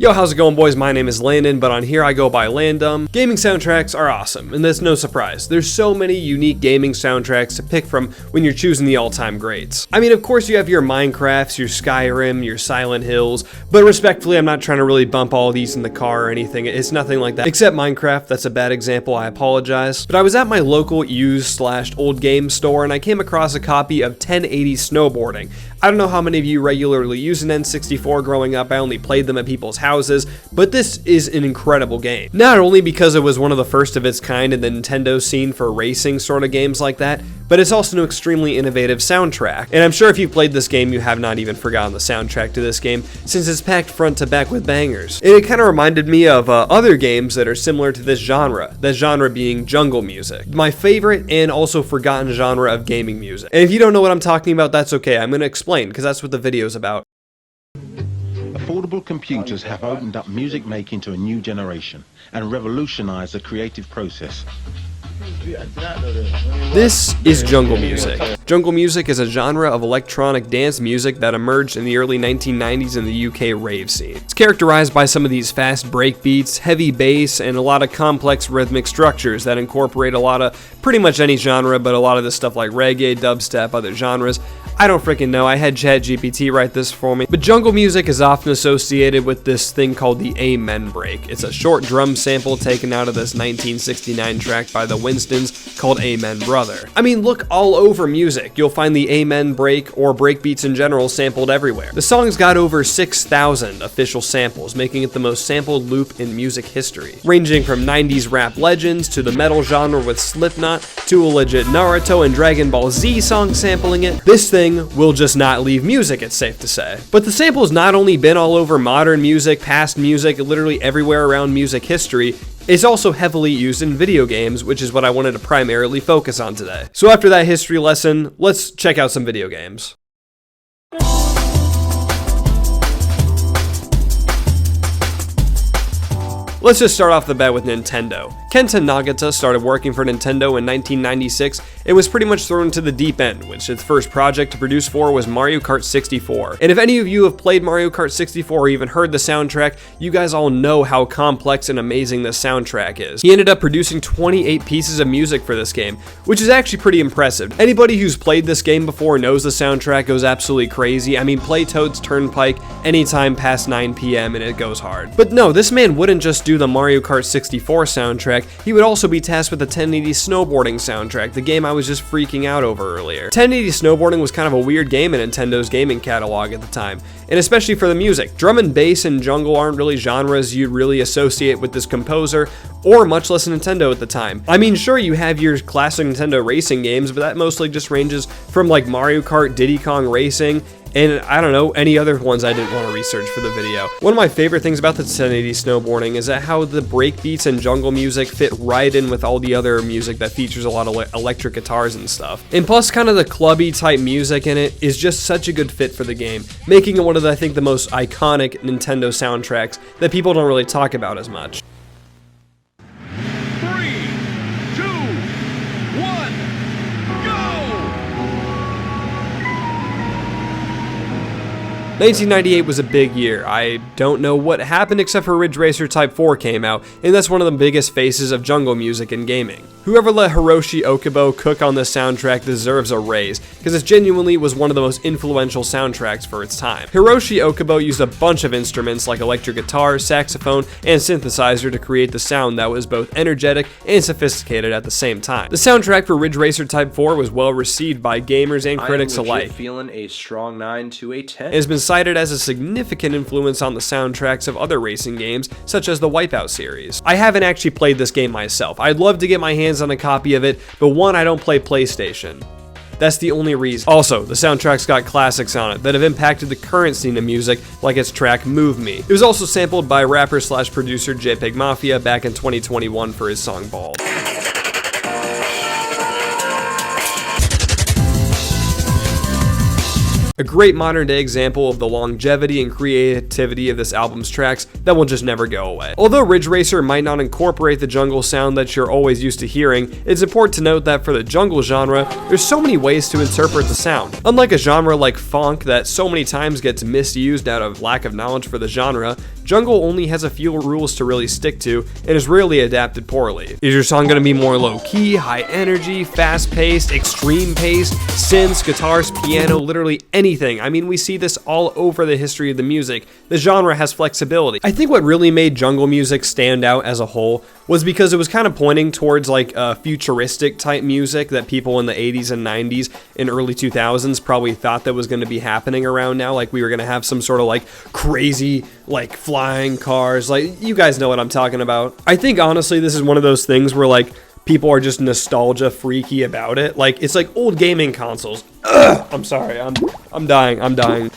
Yo, how's it going, boys? My name is Landon, but on here I go by Landum. Gaming soundtracks are awesome, and that's no surprise. There's so many unique gaming soundtracks to pick from when you're choosing the all-time greats. I mean, of course you have your Minecrafts, your Skyrim, your Silent Hills, but respectfully, I'm not trying to really bump all these in the car or anything. It's nothing like that. Except Minecraft, that's a bad example, I apologize. But I was at my local used/old game store, and I came across a copy of 1080 Snowboarding. I don't know how many of you regularly used an N64 growing up. I only played them at people's houses, but this is an incredible game. Not only because it was one of the first of its kind in the Nintendo scene for racing sort of games like that, but it's also an extremely innovative soundtrack. And I'm sure if you played this game, you have not even forgotten the soundtrack to this game, since it's packed front to back with bangers. And it kind of reminded me of other games that are similar to this genre, that genre being jungle music. My favorite and also forgotten genre of gaming music. And if you don't know what I'm talking about, that's okay. I'm going to explain, because that's what the video is about. Affordable computers have opened up music making to a new generation and revolutionized the creative process. This is jungle music. Jungle music is a genre of electronic dance music that emerged in the early 1990s in the UK rave scene. It's characterized by some of these fast break beats, heavy bass, and a lot of complex rhythmic structures that incorporate a lot of pretty much any genre, but a lot of this stuff like reggae, dubstep, other genres. I don't freaking know, I had ChatGPT write this for me. But jungle music is often associated with this thing called the Amen break. It's a short drum sample taken out of this 1969 track by the Winstons called Amen Brother. I mean, look all over music. You'll find the Amen break or breakbeats in general sampled everywhere. The song's got over 6,000 official samples, making it the most sampled loop in music history. Ranging from 90s rap legends to the metal genre with Slipknot to a legit Naruto and Dragon Ball Z song sampling it. This thing will just not leave music, it's safe to say. But the sample's not only been all over modern music, past music, literally everywhere around music history, it's also heavily used in video games, which is what I wanted to primarily focus on today. So after that history lesson, let's check out some video games. Let's just start off the bat with Nintendo. Kenta Nagata started working for Nintendo in 1996 and was pretty much thrown into the deep end, which its first project to produce for was Mario Kart 64. And if any of you have played Mario Kart 64 or even heard the soundtrack, you guys all know how complex and amazing this soundtrack is. He ended up producing 28 pieces of music for this game, which is actually pretty impressive. Anybody who's played this game before knows the soundtrack goes absolutely crazy. I mean, play Toad's Turnpike anytime past 9 p.m. and it goes hard. But no, this man wouldn't just do the Mario Kart 64 soundtrack, he would also be tasked with the 1080 Snowboarding soundtrack, the game I was just freaking out over earlier. 1080 Snowboarding was kind of a weird game in Nintendo's gaming catalog at the time, and especially for the music. Drum and bass and jungle aren't really genres you'd really associate with this composer, or much less Nintendo at the time. I mean, sure, you have your classic Nintendo racing games, but that mostly just ranges from like Mario Kart, Diddy Kong Racing, and I don't know, any other ones I didn't want to research for the video. One of my favorite things about the 1080 Snowboarding is that how the breakbeats and jungle music fit right in with all the other music that features a lot of electric guitars and stuff. And plus, kind of the clubby type music in it is just such a good fit for the game, making it one of the, I think, the most iconic Nintendo soundtracks that people don't really talk about as much. 1998 was a big year. I don't know what happened except for Ridge Racer Type 4 came out, and that's one of the biggest faces of jungle music in gaming. Whoever let Hiroshi Okubo cook on this soundtrack deserves a raise, because it genuinely was one of the most influential soundtracks for its time. Hiroshi Okubo used a bunch of instruments like electric guitar, saxophone, and synthesizer to create the sound that was both energetic and sophisticated at the same time. The soundtrack for Ridge Racer Type 4 was well received by gamers and critics alike. Feeling a strong 9 to a 10. It has been cited as a significant influence on the soundtracks of other racing games, such as the Wipeout series. I haven't actually played this game myself. I'd love to get my hands on a copy of it, but one, I don't play PlayStation. That's the only reason. Also, the soundtrack's got classics on it that have impacted the current scene of music, like its track Move Me. It was also sampled by rapper/producer JPEG Mafia back in 2021 for his song Bald. A great modern day example of the longevity and creativity of this album's tracks that will just never go away. Although Ridge Racer might not incorporate the jungle sound that you're always used to hearing, it's important to note that for the jungle genre, there's so many ways to interpret the sound. Unlike a genre like funk that so many times gets misused out of lack of knowledge for the genre, jungle only has a few rules to really stick to and is rarely adapted poorly. Is your song going to be more low-key, high energy, fast-paced, extreme paced, synths, guitars, piano, literally anything? I mean, we see this all over the history of the music. The genre has flexibility. I think what really made jungle music stand out as a whole was because it was kind of pointing towards like futuristic type music that people in the 80s and 90s and early 2000s probably thought that was going to be happening around now. Like we were going to have some sort of like crazy like flying cars. Like you guys know what I'm talking about. I think honestly this is one of those things where like people are just nostalgia freaky about it. Like it's like old gaming consoles. Ugh! I'm sorry. I'm dying.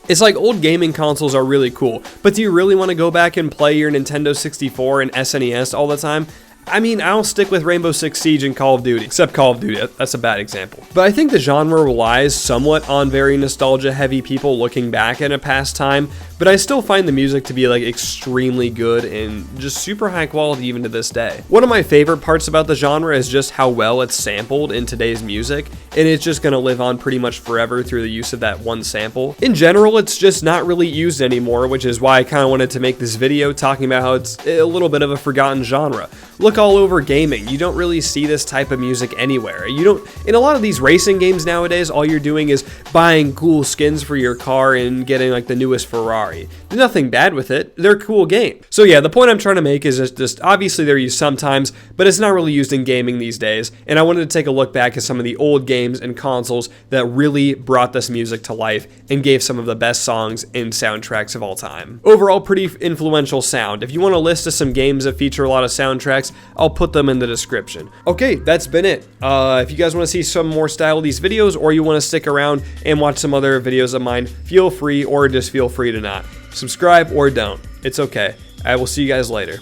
It's like old gaming consoles are really cool, but do you really want to go back and play your Nintendo 64 and SNES all the time? I mean, I'll stick with Rainbow Six Siege and Call of Duty, except Call of Duty, that's a bad example. But I think the genre relies somewhat on very nostalgia-heavy people looking back at a past time, but I still find the music to be like extremely good and just super high quality even to this day. One of my favorite parts about the genre is just how well it's sampled in today's music, and it's just gonna live on pretty much forever through the use of that one sample. In general, it's just not really used anymore, which is why I kind of wanted to make this video talking about how it's a little bit of a forgotten genre. Look all over gaming, you don't really see this type of music anywhere. In a lot of these racing games nowadays, all you're doing is buying cool skins for your car and getting like the newest Ferrari. There's nothing bad with it, they're cool games. So yeah, the point I'm trying to make is just obviously they're used sometimes, but it's not really used in gaming these days, and I wanted to take a look back at some of the old games and consoles that really brought this music to life and gave some of the best songs and soundtracks of all time. Overall, pretty influential sound. If you want a list of some games that feature a lot of soundtracks, I'll put them in the description. Okay, that's been it. If you guys want to see some more style of these videos, or you want to stick around and watch some other videos of mine, feel free, or just feel free to not. Subscribe or don't. It's okay. I will see you guys later.